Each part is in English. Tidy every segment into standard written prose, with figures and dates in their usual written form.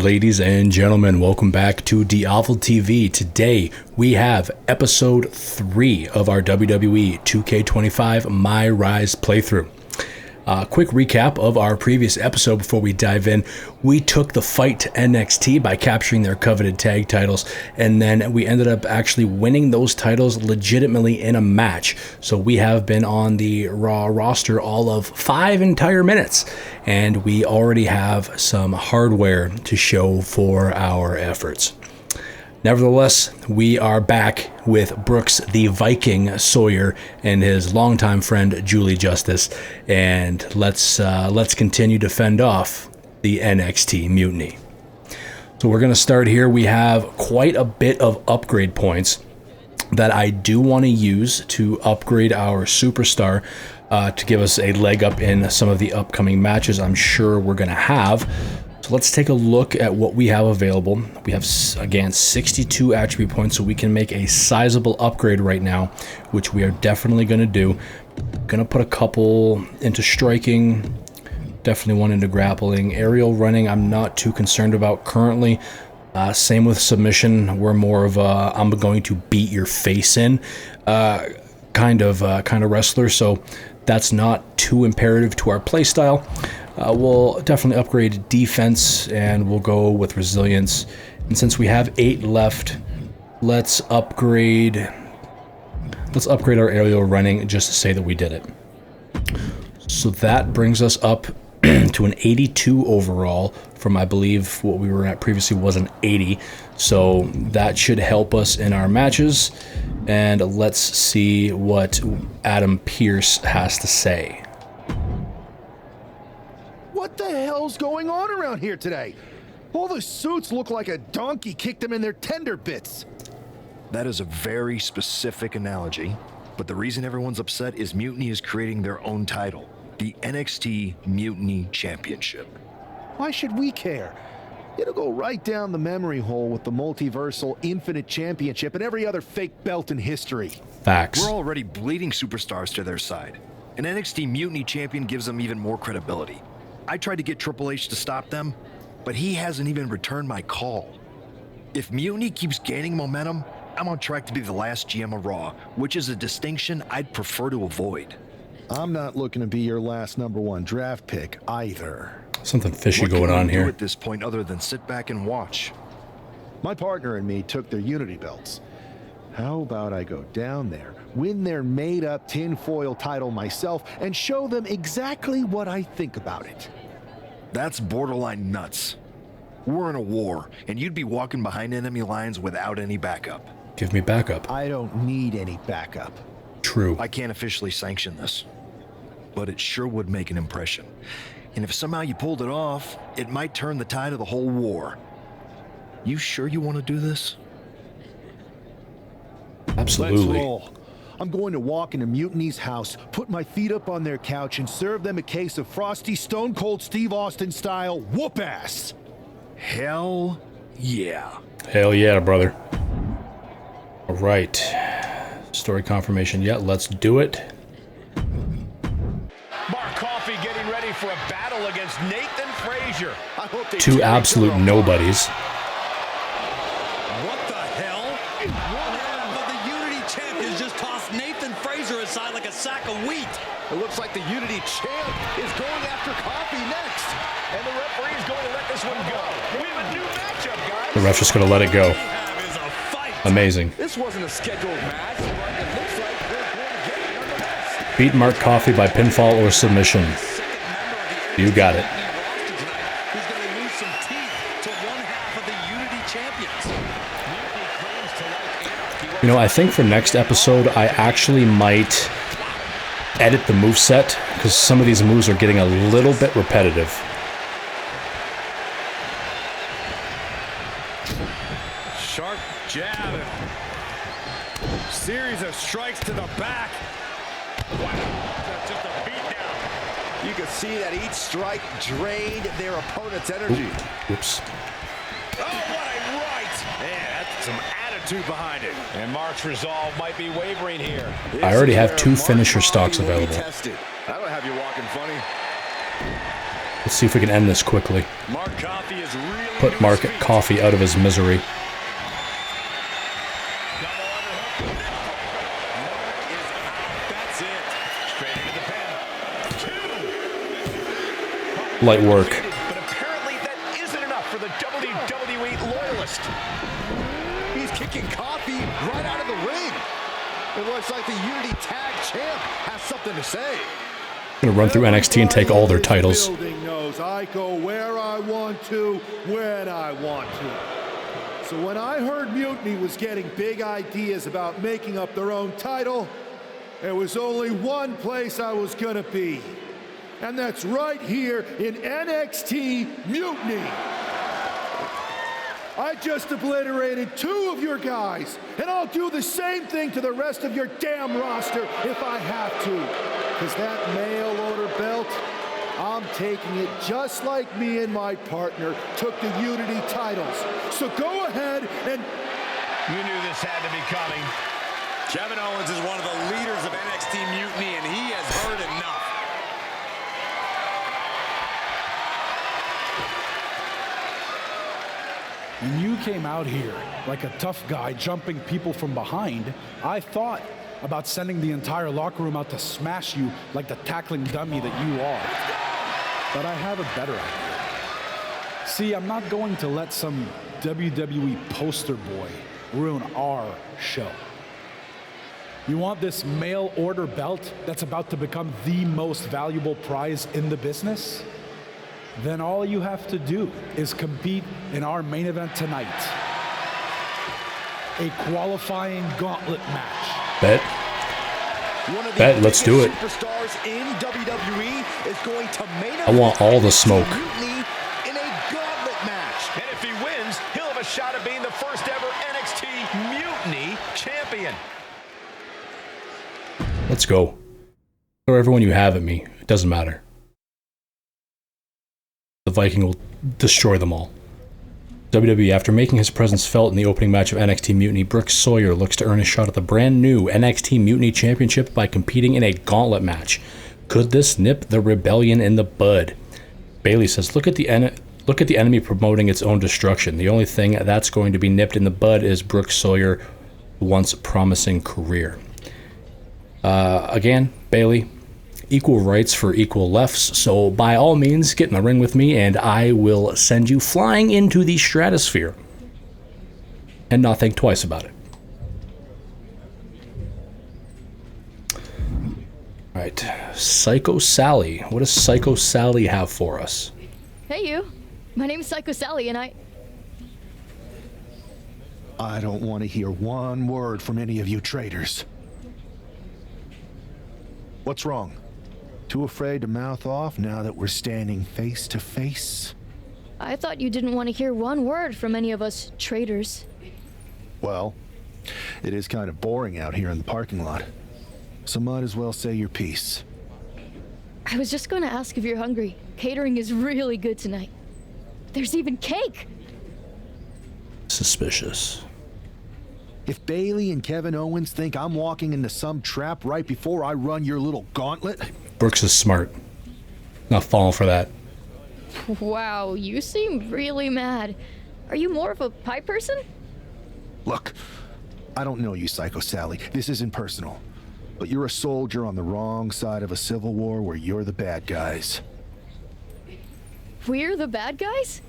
Ladies and gentlemen, welcome back to Diavel TV. Today we have episode 3 of our WWE 2K25 MyRise playthrough. Quick recap of our previous episode before we dive in. We took the fight to NXT by capturing their coveted tag titles, and then we ended up actually winning those titles legitimately in a match. So we have been on the Raw roster all of 5 entire minutes, and we already have some hardware to show for our efforts. Nevertheless, we are back with Brooks the Viking Sawyer and his longtime friend Julie Justice, and let's continue to fend off the NXT Mutiny. So we're going to start here. We have quite a bit of upgrade points that I do want to use to upgrade our superstar to give us a leg up in some of the upcoming matches I'm sure we're going to have. So let's take a look at what we have available. We have, again, 62 attribute points, so we can make a sizable upgrade right now, which we are definitely going to do. Going to put a couple into striking, definitely one into grappling. Aerial running, I'm not too concerned about currently. Same with submission. We're more of a I'm going to beat your face in kind of wrestler, so that's not too imperative to our playstyle. We'll definitely upgrade defense, and we'll go with resilience. And since we have 8 left, let's upgrade our aerial running just to say that we did it. So that brings us up to an 82 overall from, I believe, what we were at previously was an 80. So that should help us in our matches. And let's see what Adam Pearce has to say. What the hell's going on around here today? All the suits look like a donkey kicked them in their tender bits. That is a very specific analogy, but the reason everyone's upset is Mutiny is creating their own title, the NXT Unity Championship. Why should we care? It'll go right down the memory hole with the multiversal Infinite Championship and every other fake belt in history. Facts. We're already bleeding superstars to their side. An NXT Mutiny champion gives them even more credibility. I tried to get Triple H to stop them, but he hasn't even returned my call. If Mutiny keeps gaining momentum, I'm on track to be the last GM of Raw, which is a distinction I'd prefer to avoid. I'm not looking to be your last #1 draft pick either. Something fishy going on here. What can we do at this point other than sit back and watch? My partner and me took their Unity belts. How about I go down there, win their made-up tinfoil title myself, and show them exactly what I think about it? That's borderline nuts. We're in a war, and you'd be walking behind enemy lines without any backup. Give me backup. I don't need any backup. True. I can't officially sanction this, but it sure would make an impression. And if somehow you pulled it off, it might turn the tide of the whole war. You sure you want to do this? Absolutely. Let's roll. I'm going to walk into Mutiny's house, put my feet up on their couch, and serve them a case of frosty Stone Cold Steve Austin style whoop ass. Hell yeah. Hell yeah, brother. All right. Story confirmation. Yeah, let's do it. Mark Coffey getting ready for a battle against Nathan Frazier. Two absolute nobodies. What the hell? But the Unity champions just tossed Nathan Frazier aside like a sack of wheat. It looks like the Unity champ is going after Coffey next. And the referee is going to let this one go. We have a new matchup, guys. The ref's just going to let it go. Amazing. This wasn't a scheduled match, but it looks like we're going to get it nonetheless. Beat Mark Coffey by pinfall or submission. You got it. Who's going to lose some teeth to one half of the Unity champions. You know, I think for next episode, I actually might edit the moveset because some of these moves are getting a little bit repetitive. Sharp jab. Series of strikes to the back. Wow, that's just a beatdown. You can see that each strike drained their opponent's energy. Whoops. Oh, what a right! Yeah, that's some attitude behind it. And Mark's resolve might be wavering here. I already have 2 finisher stocks available. I don't have you walking funny. Let's see if we can end this quickly. Mark Coffey is really Put Mark Coffey out of his misery. That's it. Straight into the pin. 2. Light work. But apparently that isn't enough for the WWE loyalist. He's kicking Coffee right out of the ring. It looks like the Unity Tag Champ has something to say. Gonna run through NXT and take all their titles. Knows I go where I want to, when I want to. So when I heard Mutiny was getting big ideas about making up their own title, there was only one place I was gonna be. And that's right here in NXT Mutiny. I just obliterated 2 of your guys, and I'll do the same thing to the rest of your damn roster if I have to. Because that mail order belt, I'm taking it just like me and my partner took the Unity titles. So go ahead and... You knew this had to be coming. Kevin Owens is one of the leaders of NXT Mutiny, and he has heard enough. When you came out here like a tough guy jumping people from behind, I thought about sending the entire locker room out to smash you like the tackling dummy that you are. But I have a better idea. See, I'm not going to let some WWE poster boy ruin our show. You want this mail order belt that's about to become the most valuable prize in the business? Then all you have to do is compete in our main event tonight. A qualifying gauntlet match. Bet. Let's do it. Superstars in WWE is going to main I want all the smoke. Mutiny in a gauntlet match. And if he wins, he'll have a shot at being the first ever NXT Mutiny champion. Let's go. Throw everyone you have at me. It doesn't matter. The Viking will destroy them all. WWE, after making his presence felt in the opening match of NXT Mutiny, Brooks Sawyer looks to earn a shot at the brand new NXT Mutiny Championship by competing in a gauntlet match. Could this nip the rebellion in the bud? Bailey says, look at the enemy promoting its own destruction. The only thing that's going to be nipped in the bud is Brooks Sawyer once promising career. Again, Bailey, equal rights for equal lefts, so by all means, get in the ring with me and I will send you flying into the stratosphere and not think twice about it. Alright, Psycho Sally. What does Psycho Sally have for us? Hey you, my name's Psycho Sally and I don't want to hear one word from any of you traitors. What's wrong? Too afraid to mouth off now that we're standing face to face? I thought you didn't want to hear one word from any of us traitors. Well, it is kind of boring out here in the parking lot. So might as well say your piece. I was just going to ask if you're hungry. Catering is really good tonight. There's even cake! Suspicious. If Bailey and Kevin Owens think I'm walking into some trap right before I run your little gauntlet... Brooks is smart. Not falling for that. Wow, you seem really mad. Are you more of a pie person? Look, I don't know you, Psycho Sally. This isn't personal. But you're a soldier on the wrong side of a civil war where you're the bad guys. We're the bad guys?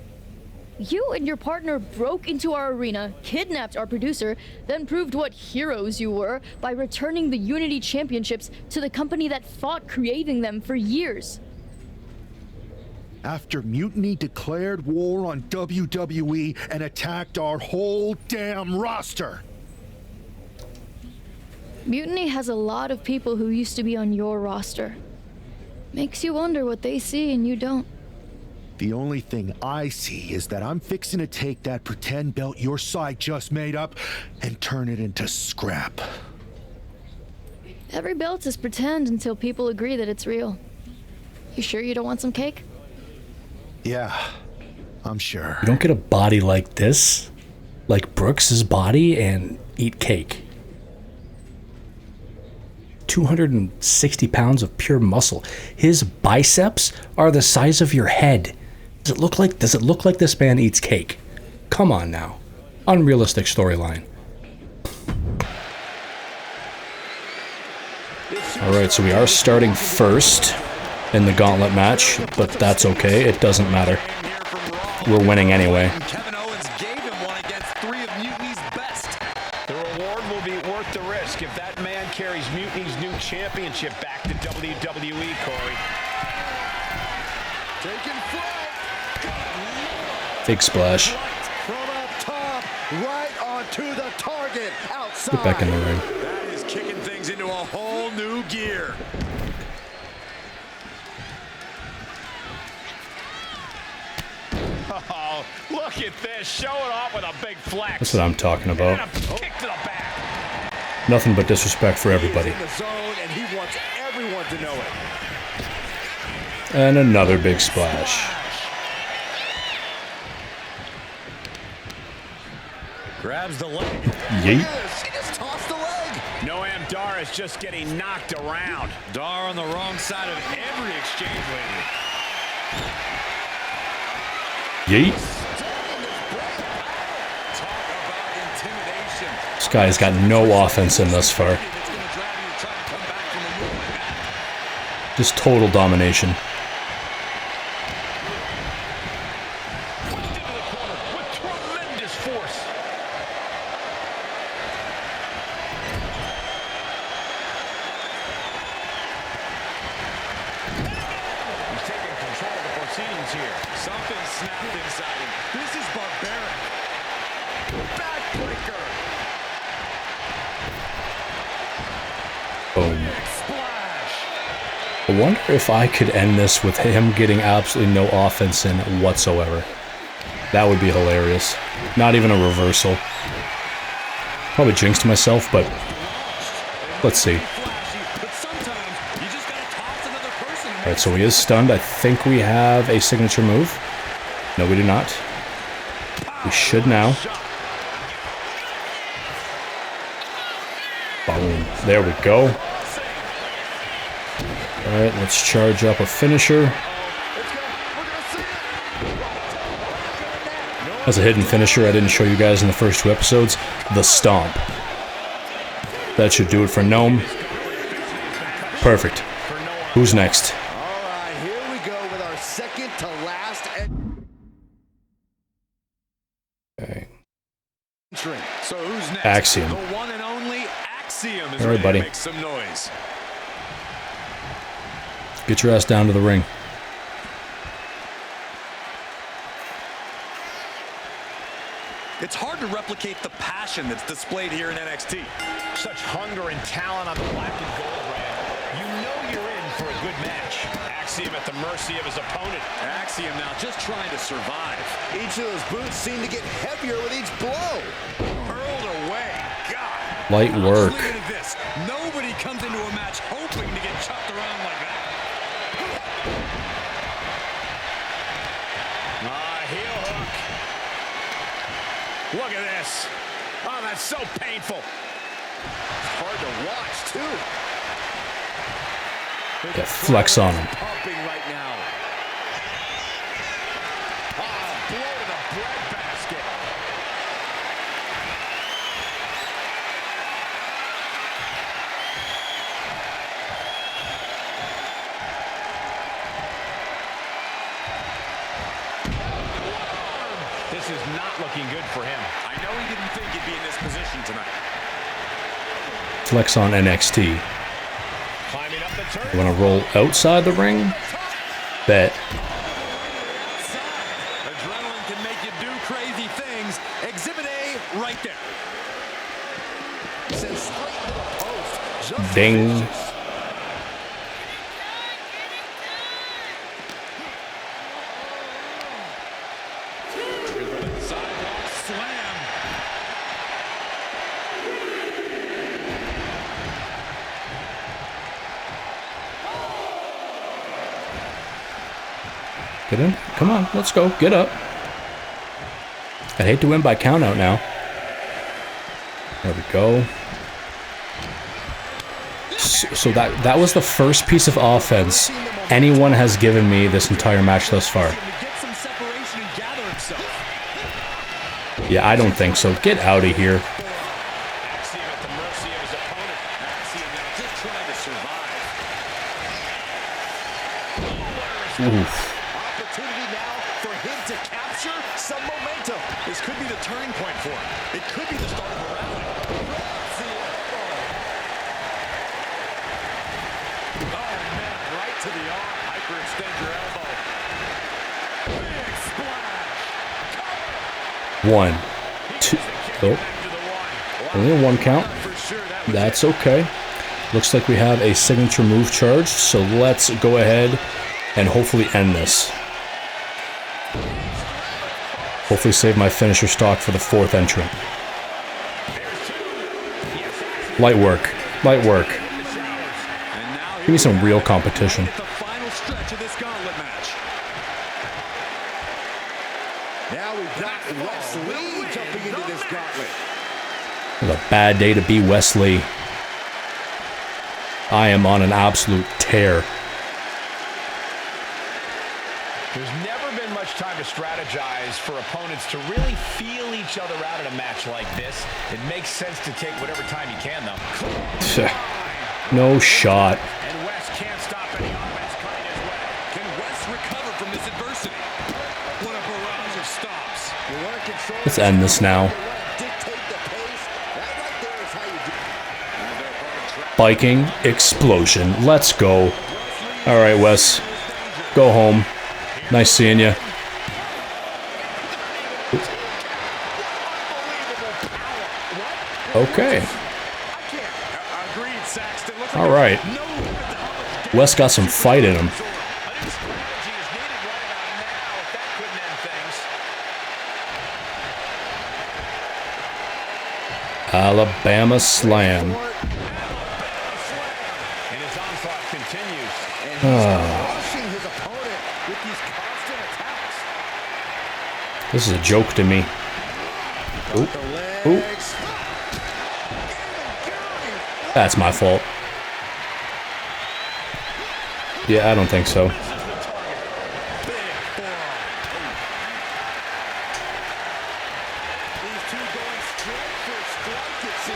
You and your partner broke into our arena, kidnapped our producer, then proved what heroes you were by returning the Unity Championships to the company that fought creating them for years. After Mutiny declared war on WWE and attacked our whole damn roster. Mutiny has a lot of people who used to be on your roster. Makes you wonder what they see and you don't. The only thing I see is that I'm fixing to take that pretend belt your side just made up and turn it into scrap. Every belt is pretend until people agree that it's real. You sure you don't want some cake? Yeah, I'm sure. You don't get a body like this, like Brooks's body, and eat cake. 260 pounds of pure muscle. His biceps are the size of your head. Does it look like this man eats cake? Come on now. Unrealistic storyline. Alright, so we are starting first in the gauntlet match, but that's okay. It doesn't matter. We're winning anyway. Kevin Owens gave him one against 3 of Mutiny's best. The reward will be worth the risk if that man carries Mutiny's new championship back to WWE, Corey. Taking flight. Big splash. From up top, right onto the target. Outside. Get back in the ring. That is kicking things into a whole new gear. Oh, look at this. Show it off with a big flex. That's what I'm talking about. And a kick to the back. Nothing but disrespect for everybody. He's in the zone, and he wants everyone to know it. And another big splash. Grabs the leg. Yeet. She just tossed the leg. Noam Dar is just getting knocked around. Dar on the wrong side of every exchange lately. Yeet. Talk about intimidation. This guy's got no offense in thus far. It's gonna drive you to try and come back from a move like that. Just total domination. Pushed into the corner with tremendous force. He's taking control of the proceedings here. Something snapped inside him. This is barbaric. Backbreaker. Boom. Splash. I wonder if I could end this with him getting absolutely no offense in whatsoever. That would be hilarious. Not even a reversal. Probably jinxed myself, but let's see. But sometimes you just gotta toss another person. Alright, so he is stunned. I think we have a signature move. No, we do not. We should now. Boom. There we go. Alright, let's charge up a finisher. As a hidden finisher I didn't show you guys in the first 2 episodes, the Stomp. That should do it for Gnome. Perfect. Who's next? All right, here we go with our second to last Okay. So who's next? Axiom. The one and only Axiom is All right, ready buddy. to make some noise. Get your ass down to the ring. It's hard to replicate the passion that's displayed here in NXT. Such hunger and talent on the black and gold brand. You know you're in for a good match. Axiom at the mercy of his opponent. Axiom now just trying to survive. Each of those boots seem to get heavier with each blow. Hurled away. God. Light work. Look at this. Nobody comes into a match hoping to get chucked around like that. Heel hook. Look at this. Oh, that's so painful. It's hard to watch, too. Yeah, flex on him. Pumping right now. Blow to the breadbasket. This is not looking good for him. I know he didn't think he'd be in this position tonight. Flex on NXT. Climbing up the turn. You want to roll outside the ring? Bet. Adrenaline can make you do crazy things. Exhibit A right there. Sent straight to the post. Just Ding. Sidewalk slam. Get in. Come on, let's go. Get up. I'd hate to win by countout now. There we go. So that was the first piece of offense anyone has given me this entire match thus far. Yeah, I don't think so. Get out of here. Oof. Opportunity now for him to capture some momentum. This could be the turning point for him. It could be the start of a rally. Oh, man, right to the arm. Hyperextend your elbow. Big splash. 1, 2. Oh. Only a 1 count. That's okay. Looks like we have a signature move charged, so let's go ahead and hopefully end this. Hopefully save my finisher stock for the 4th entrant. Light work. Light work. Give me some real competition. Now we've got Wesley jumping into this gauntlet. It was a bad day to be Wesley. I am on an absolute tear. There's never been much time to strategize for opponents to really feel each other out in a match like this. It makes sense to take whatever time you can, though. No shot. And West can't stop any offense coming his way. Can West recover from this adversity? What a barrage of stops. Let's end this now. Biking explosion. Let's go. All right, Wes. Go home. Nice seeing you. Okay. All right. Wes got some fight in him. Alabama Slam. This is a joke to me. Oop. Oop. That's my fault. Yeah, I don't think so.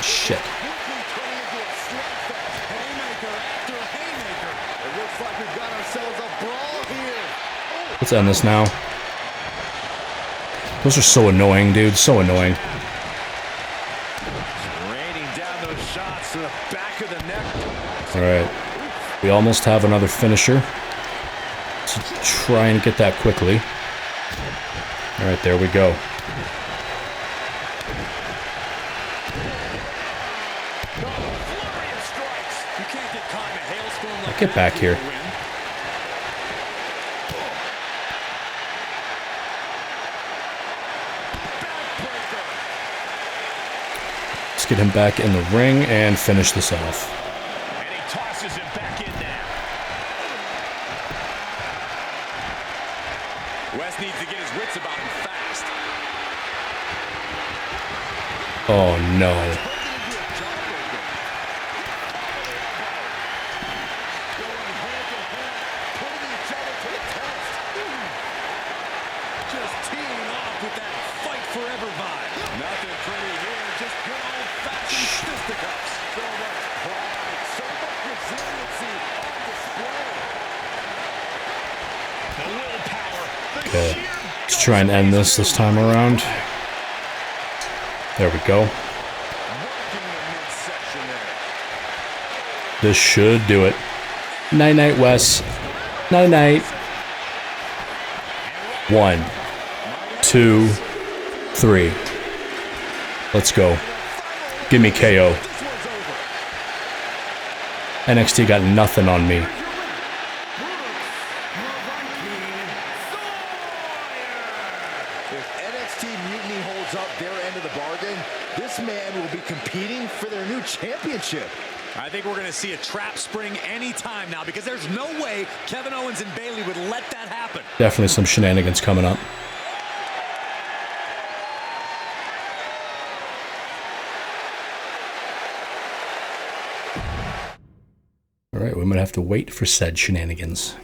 Shit. Let's end this now. Those are so annoying, dude. So annoying. Alright. We almost have another finisher. Let's try and get that quickly. Alright, there we go. Now get back here. Get him back in the ring and finish this off. And he tosses him back in now. West needs to get his wits about him fast. Oh no. Just teeing off with that fight forever vibe. Nothing pretty here, just good old-fashioned fisticuffs. So much pride, so much resiliency on display. The willpower, the Okay. sheer Let's try and end this time around. There we go. working the midsection there. This should do it. Night-night, Wes. Night-night. 1, 2, 3. Let's go. Give me KO. NXT got nothing on me. If NXT Mutiny holds up their end of the bargain, this man will be competing for their new championship. I think we're going to see a trap spring anytime now because there's no way Kevin Owens and Bayley would let that happen. Definitely some shenanigans coming up. I'm gonna have to wait for said shenanigans.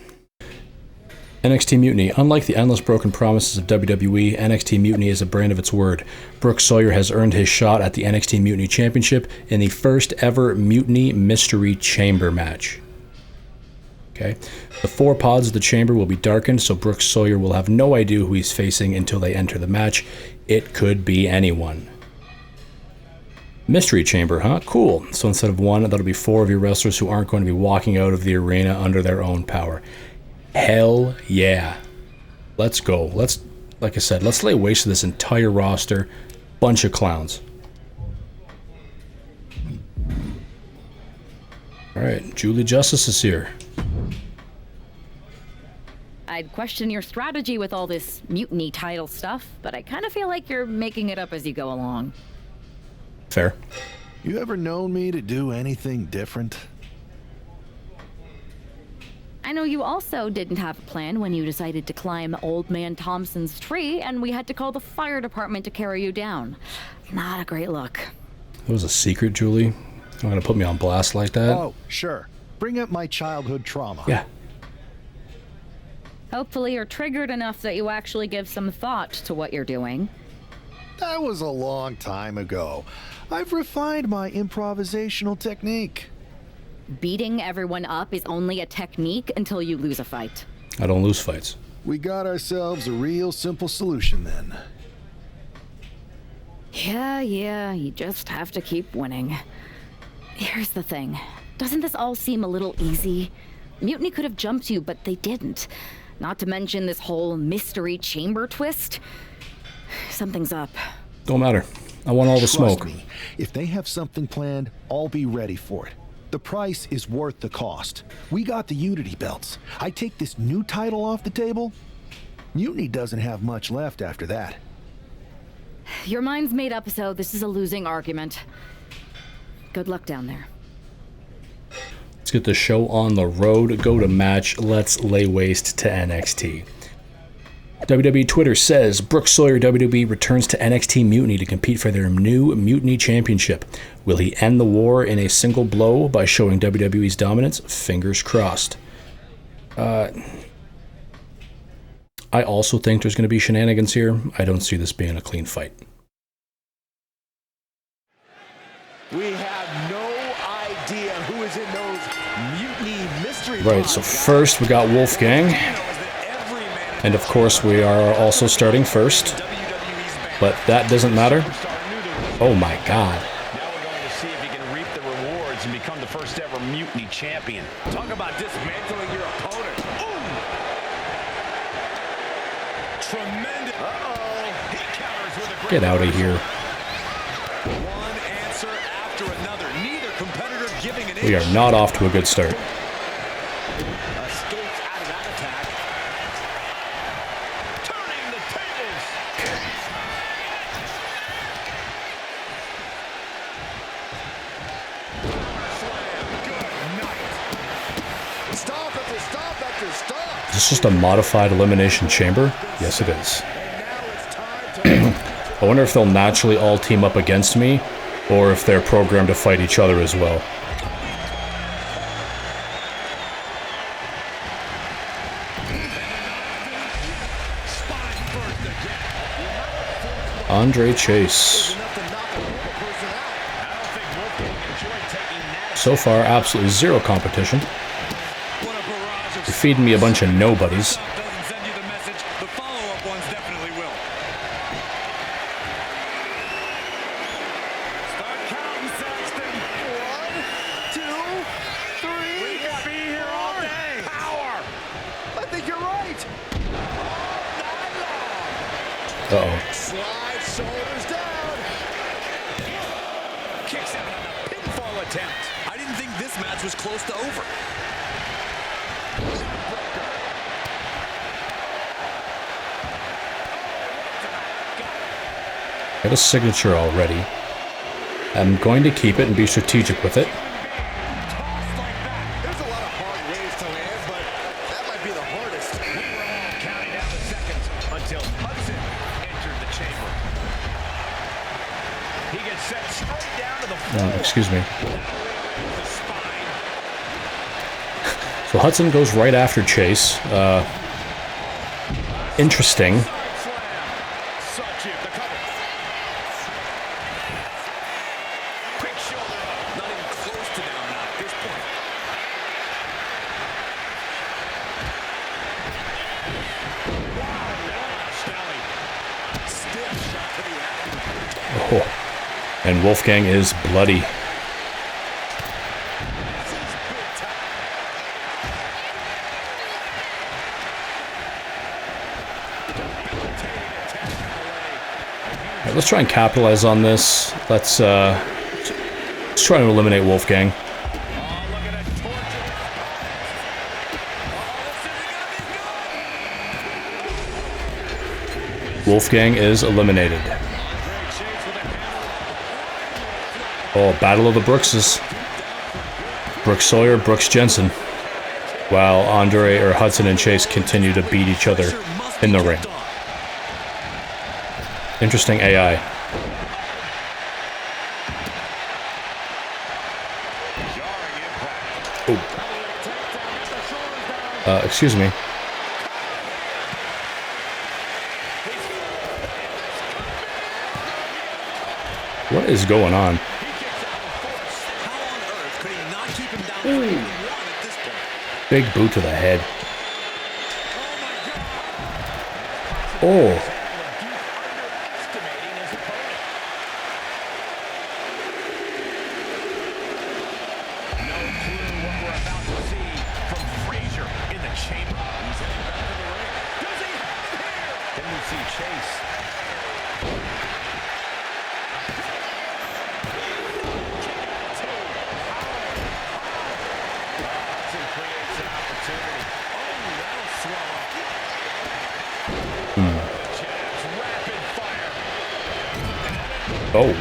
NXT Mutiny. Unlike the endless broken promises of WWE, NXT Mutiny is a brand of its word. Brooks Sawyer has earned his shot at the NXT Mutiny Championship in the first ever Mutiny Mystery Chamber match. Okay. The 4 pods of the chamber will be darkened, so Brooks Sawyer will have no idea who he's facing until they enter the match. It could be anyone. Mystery Chamber, huh? Cool. So instead of 1, that'll be 4 of your wrestlers who aren't going to be walking out of the arena under their own power. Hell yeah. Let's go. Like I said, let's lay waste to this entire roster. Bunch of clowns. Alright, Julie Justice is here. I'd question your strategy with all this mutiny title stuff, but I kind of feel like you're making it up as you go along. Fair. You ever known me to do anything different? I know you also didn't have a plan when you decided to climb Old Man Thompson's tree, and we had to call the fire department to carry you down. Not a great look. That was a secret, Julie? You're gonna put me on blast like that? Oh, sure. Bring up my childhood trauma. Yeah. Hopefully you're triggered enough that you actually give some thought to what you're doing. That was a long time ago. I've refined my improvisational technique. Beating everyone up is only a technique until you lose a fight. I don't lose fights. We got ourselves a real simple solution then. Yeah, you just have to keep winning. Here's the thing. Doesn't this all seem a little easy? Mutiny could have jumped you, but they didn't. Not to mention this whole mystery chamber twist. Something's up. Don't matter. I want all the smoke. Trust me, if they have something planned, I'll be ready for it. The price is worth the cost. We got the Unity belts. I take this new title off the table. Mutiny doesn't have much left after that. Your mind's made up, so this is a losing argument. Good luck down there. Let's get the show on the road. Go to match. Let's lay waste to NXT. WWE Twitter says Brooks Sawyer WWE returns to NXT Mutiny to compete for their new Mutiny Championship. Will he end the war in a single blow by showing WWE's dominance? Fingers crossed. I also think there's going to be shenanigans here. I don't see this being a clean fight. We have no idea who is in those mutiny mystery Right, so first we got Wolfgang. And of course we are also starting first. But that doesn't matter. Oh my god. Now we're going to see if he can reap the rewards and become the first ever Mutiny champion. Talk about dismantling your opponent. Ooh. Tremendous. Uh-oh. He counters with a great Get out of here. one answer after another. Neither competitor giving an We are not off to a good start. Escapes out of that attack. Turning the tables. Slam. Good night. Stop after stop after stop. Is this just a modified elimination chamber? Yes, it is. And now it's time to I wonder if they'll naturally all team up against me, or if they're programmed to fight each other as well. Andre Chase. So far, absolutely zero competition. You're feeding me a bunch of nobodies. doesn't send you the message. The follow-up ones definitely will. Start counting, Saxton. 1, 2, 3. We could be here all day. Power. I think you're right. Uh-oh. Slide shoulders down. Kicks out on a pinfall attempt. I didn't think this match was close to over. Got a signature already. I'm going to keep it and be strategic with it. Tossed like that. There's a lot of hard ways to land, but that might be the hardest. We were all counting down the seconds until Hudson entered the chamber. He gets sent straight down to the floor. Excuse me. The spine. So Hudson goes right after Chase. Interesting. Oh. And Wolfgang is bloody. Right, let's try and capitalize on this. Let's try to eliminate Wolfgang. Wolfgang is eliminated. Oh, Battle of the Brookses. Brooks Sawyer, Brooks Jensen. While Andre or Hudson and Chase continue to beat each other in the ring. Interesting AI. Oh. Excuse me. What is going on? Big boot to the head. Oh. Oh.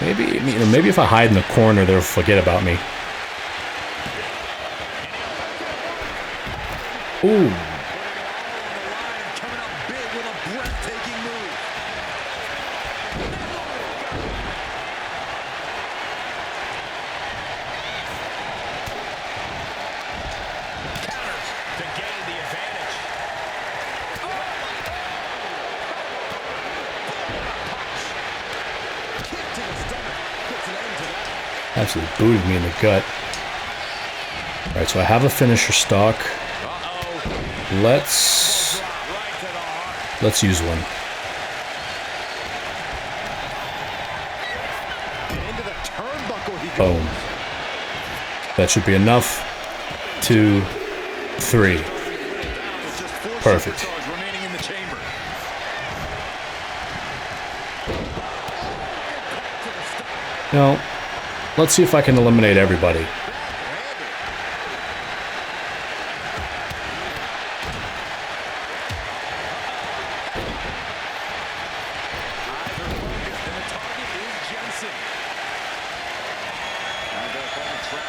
Maybe if I hide in the corner, they'll forget about me. Ooh. Absolutely booted me in the gut. Alright, so I have a finisher stock. Let's use one. Boom. That should be enough. 2, 3. Perfect. Now, let's see if I can eliminate everybody.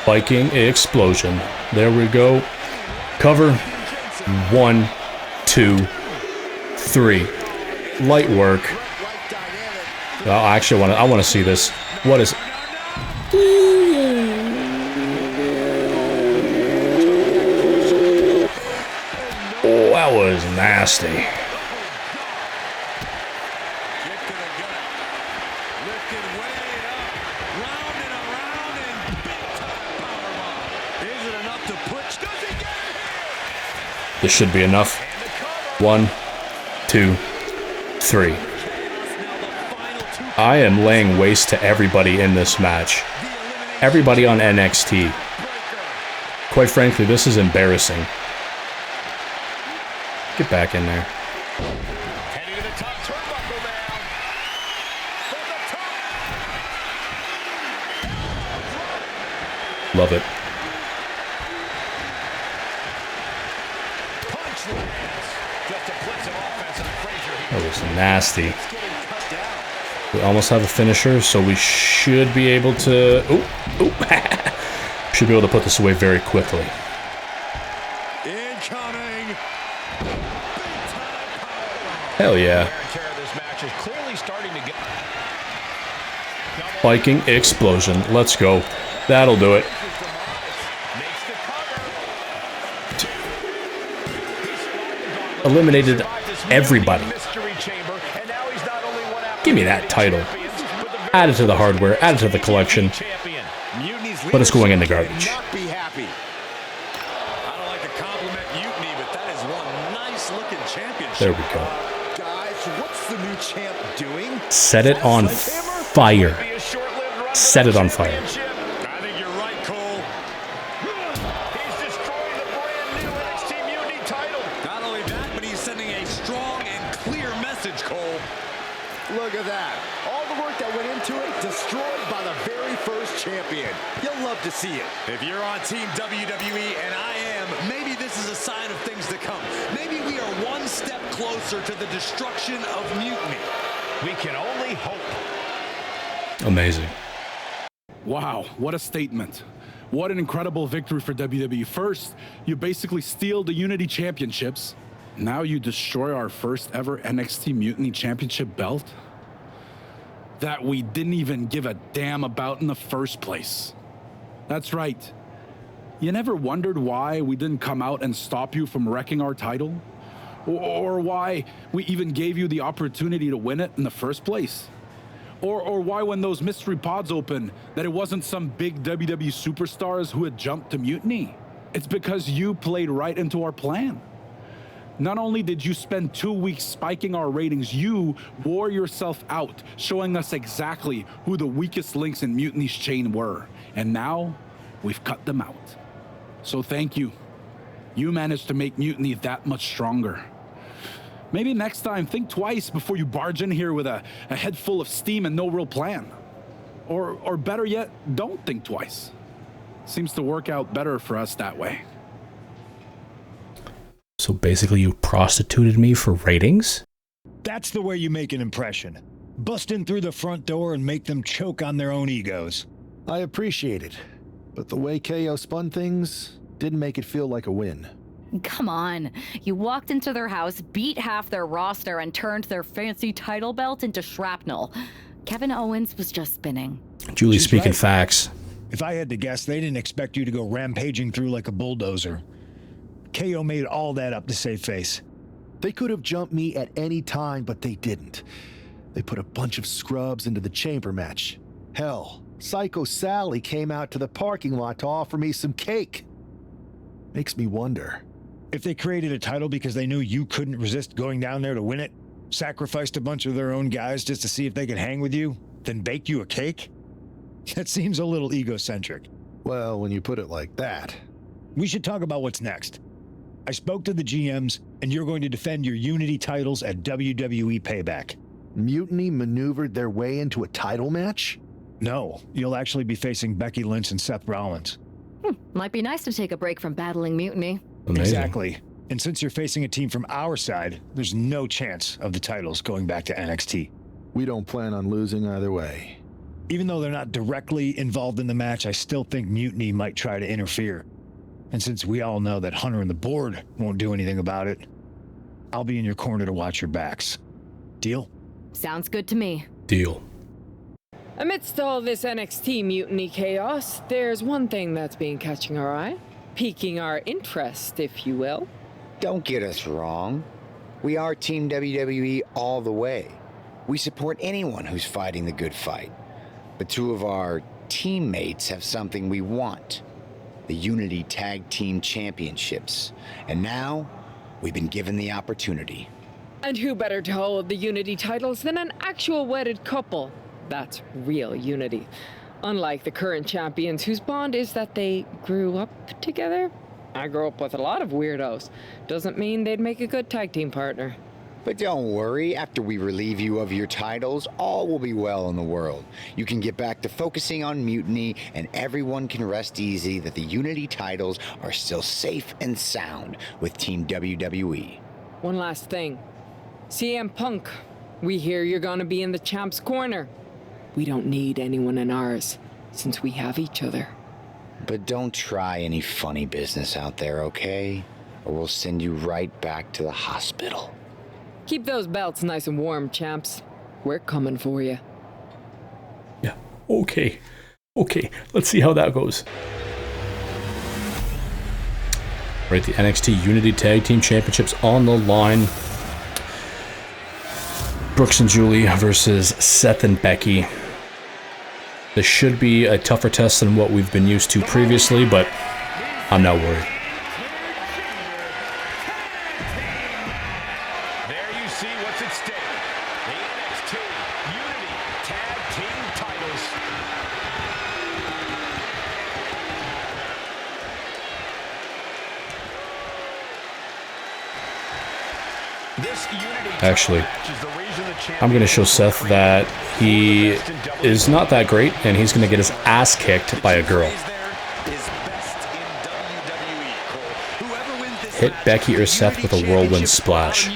Viking explosion. There we go. Cover. 1, 2, 3. Light work. Oh, actually, I want to see this. What is? Oh, that was nasty. This should be enough. 1, 2, 3. I am laying waste to everybody in this match. Everybody on NXT. Quite frankly, this is embarrassing. Get back in there. Love it. That was nasty. We almost have a finisher, so we should be able to... should be able to put this away very quickly. Incoming. Hell yeah. Viking explosion. Let's go. That'll do it. eliminated everybody. Give me that title. Add it to the hardware, add it to the collection, but it's going in the garbage. I don't like to compliment Mutiny, but that is one nice looking championship. There we go. Guys, what's the new champ doing? Set it on fire. Set it on fire. I think you're right, Cole. He's destroying the brand new NXT Unity title. Not only that, but he's sending a strong and clear message, Cole. Look at that. All the work that went into it, destroyed by the very first champion. You'll love to see it. If you're on Team WWE, and I am, maybe this is a sign of things to come. Maybe we are one step closer to the destruction of Mutiny. We can only hope. Amazing. Wow, what a statement. What an incredible victory for WWE. First, you basically steal the Unity Championships. Now you destroy our first ever NXT Mutiny Championship belt that we didn't even give a damn about in the first place. That's right. You never wondered why we didn't come out and stop you from wrecking our title? Or why we even gave you the opportunity to win it in the first place? Or why when those mystery pods opened that it wasn't some big WWE superstars who had jumped to Mutiny? It's because you played right into our plan. Not only did you spend 2 weeks spiking our ratings, you wore yourself out, showing us exactly who the weakest links in Mutiny's chain were. And now, we've cut them out. So thank you. You managed to make Mutiny that much stronger. Maybe next time, think twice before you barge in here with a head full of steam and no real plan. Or better yet, don't think twice. Seems to work out better for us that way. So basically you prostituted me for ratings? That's the way you make an impression. Bust in through the front door and make them choke on their own egos. I appreciate it, but the way KO spun things didn't make it feel like a win. Come on. You walked into their house, beat half their roster, and turned their fancy title belt into shrapnel. Kevin Owens was just spinning. Julie's speaking right. facts. If I had to guess, they didn't expect you to go rampaging through like a bulldozer. KO made all that up to save face. They could have jumped me at any time, but they didn't. They put a bunch of scrubs into the chamber match. Hell, Psycho Sally came out to the parking lot to offer me some cake. Makes me wonder. If they created a title because they knew you couldn't resist going down there to win it, sacrificed a bunch of their own guys just to see if they could hang with you, then baked you a cake? That seems a little egocentric. Well, when you put it like that. We should talk about what's next. I spoke to the GMs, and you're going to defend your Unity titles at WWE Payback. Mutiny maneuvered their way into a title match? No, you'll actually be facing Becky Lynch and Seth Rollins. Might be nice to take a break from battling Mutiny. Amazing. Exactly. And since you're facing a team from our side, there's no chance of the titles going back to NXT. We don't plan on losing either way. Even though they're not directly involved in the match, I still think Mutiny might try to interfere. And since we all know that Hunter and the board won't do anything about it, I'll be in your corner to watch your backs. Deal? Sounds good to me. Deal. Amidst all this NXT Mutiny chaos, there's one thing that's been catching our eye. Piquing our interest, if you will. Don't get us wrong. We are Team WWE all the way. We support anyone who's fighting the good fight. But two of our teammates have something we want. The Unity Tag Team Championships. And now, we've been given the opportunity. And who better to hold the Unity titles than an actual wedded couple? That's real unity. Unlike the current champions whose bond is that they grew up together. I grew up with a lot of weirdos. Doesn't mean they'd make a good tag team partner. But don't worry, after we relieve you of your titles, all will be well in the world. You can get back to focusing on Mutiny, and everyone can rest easy that the Unity titles are still safe and sound with Team WWE. One last thing. CM Punk, we hear you're gonna be in the champ's corner. We don't need anyone in ours, since we have each other. But don't try any funny business out there, okay? Or we'll send you right back to the hospital. Keep those belts nice and warm, champs. We're coming for you. Yeah. Okay. Okay. Let's see how that goes. Right, the NXT Unity Tag Team Championships on the line. Brooks and Julie versus Seth and Becky. This should be a tougher test than what we've been used to previously, but I'm not worried. There you see what's at stake. The NXT Unity Tag Team titles. Actually, I'm going to show Seth that he is not that great, and he's going to get his ass kicked by a girl. Hit Becky or Seth with a whirlwind splash.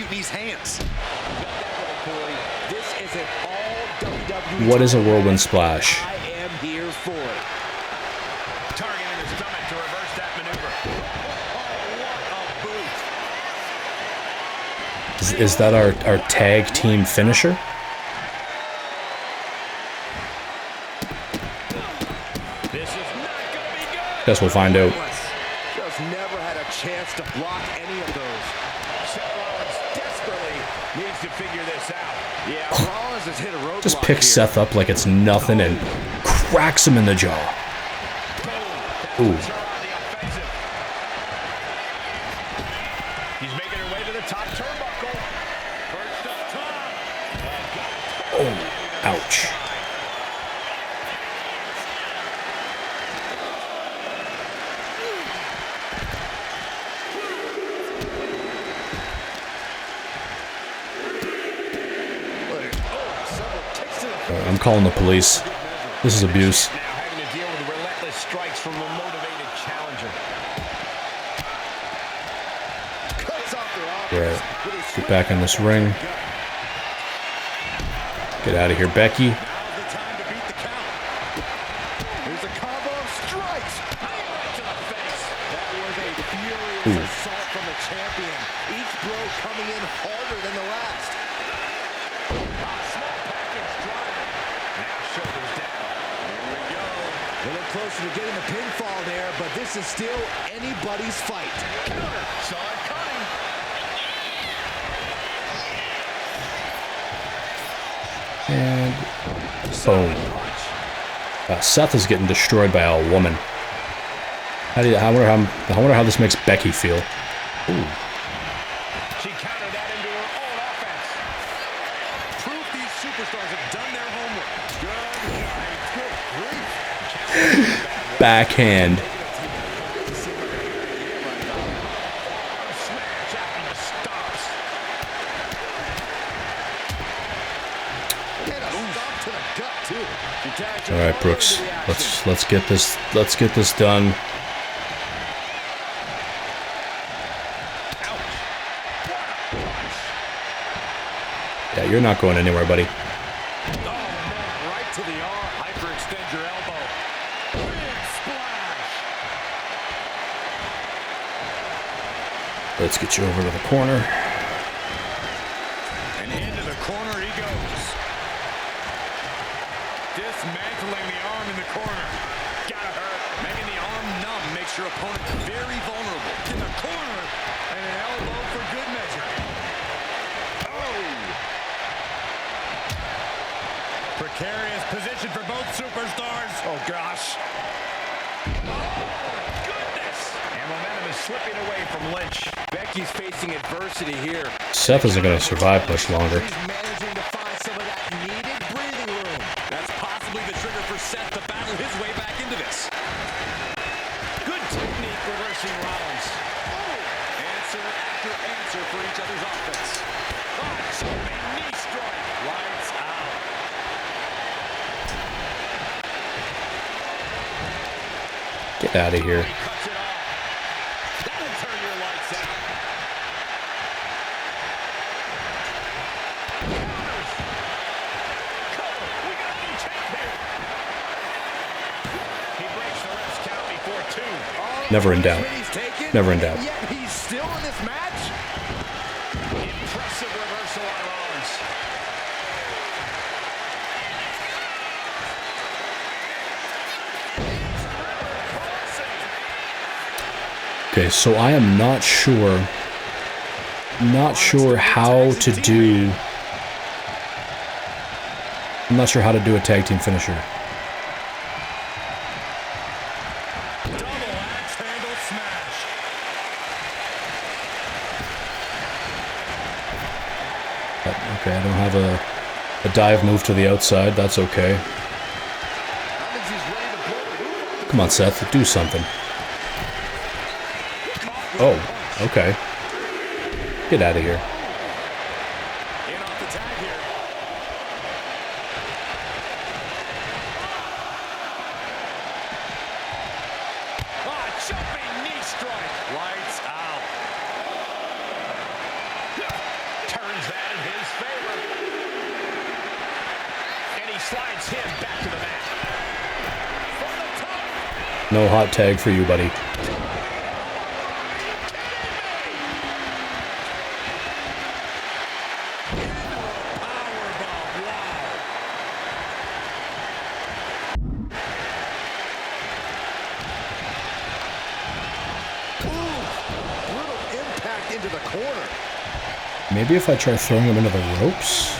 What is a whirlwind splash? Is that our tag team finisher? Guess we'll find out. Just never had a chance to block any of those. Seth Rollins desperately needs to figure this out. Yeah, Rollins has hit a roadblock. Just picks Seth up like it's nothing and cracks him in the jaw. Ooh. He's making her way to the top turnbuckle. First up top. Oh, ouch. I'm calling the police. This is abuse. Now having to deal with relentless strikes from a motivated challenger. Right. Get back in this ring. Get out of here, Becky. Now's the time to beat the count. There's a combo of strikes. Right to the face. That was a furious assault from the champion. Each blow coming in harder than the last. Small package drop. Now shoulders down. Here we go. A little closer to getting the pinfall there, but this is still anybody's fight. Saw it coming. And boom. Seth is getting destroyed by a woman. I wonder how this makes Becky feel. Ooh. She countered that into her own offense. Proof these superstars have done their homework. Good grief. Backhand. Smash out and stops. And a stop to the gut, too. All right, Brooks. Let's get this done. Yeah, you're not going anywhere, buddy. Oh, man, right to the arm. Hyperextend your elbow. Big splash. Let's get you over to the corner. And into the corner he goes. Dismantling the arm in the corner. Gotta hurt. Making the arm numb makes your opponent very vulnerable. In the corner. And an elbow for good measure. Precarious position for both superstars. Oh, gosh. Oh, goodness. And momentum is slipping away from Lynch. Becky's facing adversity here. Seth isn't going to survive much longer. He's managing to find some of that needed breathing room. That's possibly the trigger for Seth to battle his way back into this. Good technique reversing Rollins. Oh. Answer after answer for each other's offense. Oh, jumping knee strike. Lights out. Get out of here. Cuts it off. That'll turn your lights out. Cover. We got a new champ here. He breaks the ref's count before two. Never in doubt. Never in doubt. Yet he's still in this match. Impressive reversal on Rollins. Okay, so I am not sure how to do... I'm not sure how to do a tag team finisher. Double axe handle smash. Okay, I don't have a dive move to the outside. That's okay. Come on, Seth, do something. Oh, okay. Get out of here. In off the tag here. Jumping knee strike. Lights out. Turns that in his favor. And he slides him back to the mat. From the top. No hot tag for you, buddy. Maybe if I try throwing him into the ropes?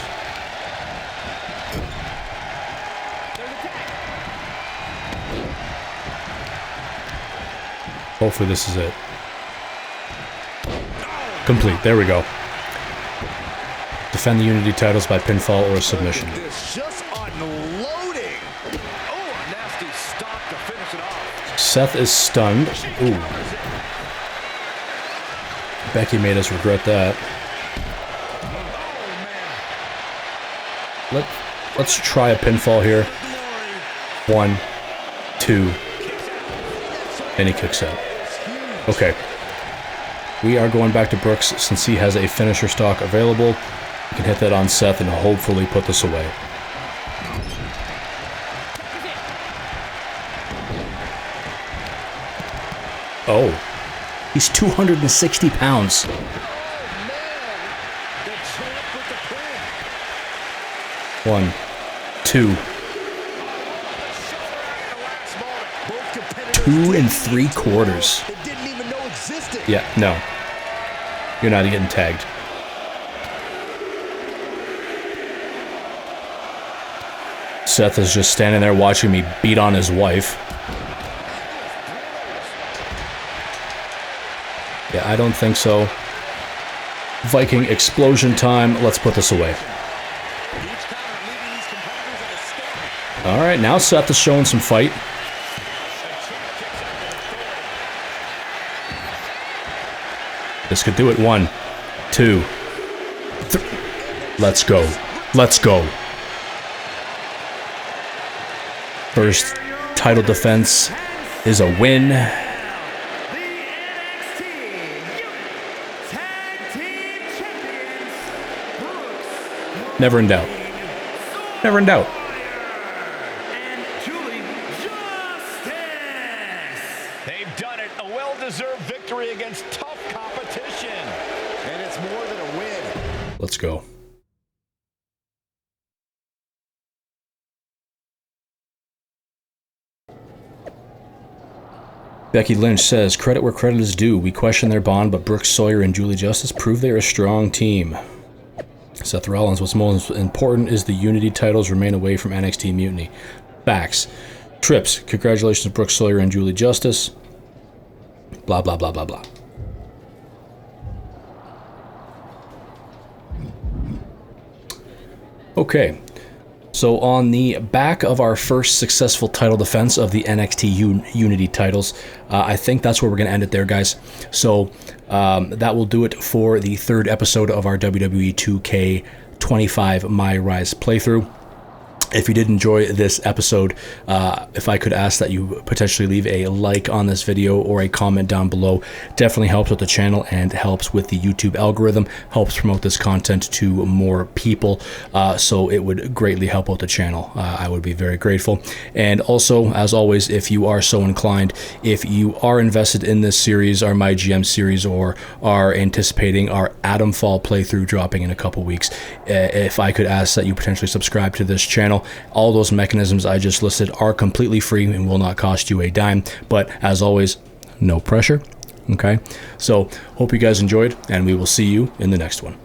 Hopefully this is it. Complete. There we go. Defend the Unity titles by pinfall or submission. Just unloading. Oh, a nasty stop to finish it off. Seth is stunned. Ooh. Becky made us regret that. Let's try a pinfall here. 1, 2, and he kicks out. Okay. We are going back to Brooks since he has a finisher stock available. We can hit that on Seth and hopefully put this away. Oh. He's 260 pounds. One, 2, 2 3/4. Yeah, no. You're not getting tagged. Seth is just standing there watching me beat on his wife. Yeah, I don't think so. Viking explosion time. Let's put this away. Alright, now Seth is showing some fight. This could do it. 1, 2, 3. Let's go. Let's go. First title defense is a win. Never in doubt. Never in doubt. They've done it. A well-deserved victory against tough competition. And it's more than a win. Let's go. Becky Lynch says, credit where credit is due. We question their bond, but Brooks Sawyer and Julie Justice prove they're a strong team. Seth Rollins, what's most important is the Unity titles remain away from NXT Mutiny. Facts. Trips, congratulations Brooks Sawyer and Julie Justice. Blah, blah, blah, blah, blah. Okay. So on the back of our first successful title defense of the NXT Unity titles, I think that's where we're going to end it there, guys. So that will do it for the third episode of our WWE 2K25 MyRise playthrough. If you did enjoy this episode, if I could ask that you potentially leave a like on this video or a comment down below, definitely helps with the channel and helps with the YouTube algorithm, helps promote this content to more people, so it would greatly help out the channel. I would be very grateful. And also, as always, if you are so inclined, if you are invested in this series, our MyGM series, or are anticipating our Atom Fall playthrough dropping in a couple weeks, if I could ask that you potentially subscribe to this channel. All those mechanisms I just listed are completely free and will not cost you a dime. But as always, no pressure, Okay, so hope you guys enjoyed, and we will see you in the next one.